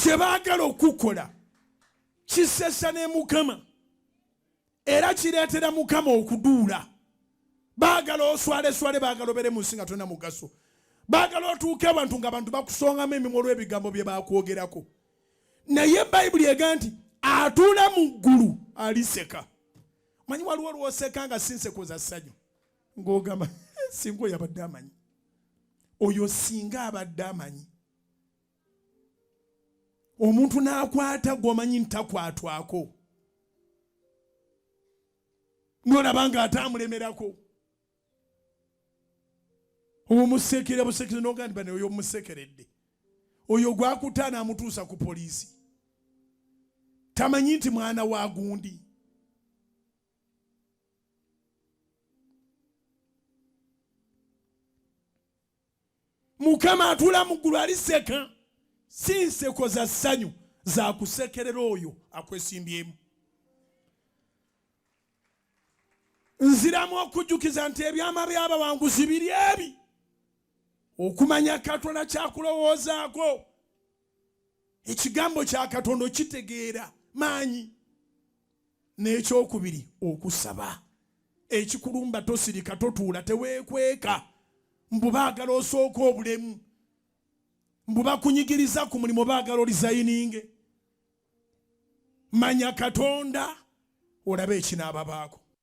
kye baagala okukola kisesa ne Mukama era kireetera Mukama okuduula. Baagala oswale baagala obere mu nsi nga tolina mugaso. Baagala otuuke abantu ng'abantu bakusongamu emimwa olw'ebigambo bye baakwogerako. Naye Bayibuli egamba nti atuula mu ggulu aliseka. Manyi waliwo lw'oseka nga si nseko za ssanyu ng'ogamba singa oyo abadde amanyi. Oyo singa abadde amanyi. Omuntu n'akwata gw'omanyi ntakwatwako. N'olaba nga ataamulemerako. Omusekere busekere n'ogamba nti oyo omusekeredde. Oyo gwakuta n'amutuusa ku poliisi. Tamanyi nti mwana wa gundi. Mukama atuula mu ggulu aliseka. Si nseko za ssanyu za kusekerera oyo akwesimbyemu. Nziramu okujjukiza nti ebyama by'abawanguzi biri ebi. Okumanya Katonda kyakulowoozaako. Ekigambo kya Katonda kitegeera maanyi. N'ekyokubiri okusaba. Ekikulumba tosirika totuula teweekweka. Mbu baagala osooka obulemu. Mbu bakunyigiriza ku mulimu baagala olizayininge. Manya Katonda olabe ekinaaba baako.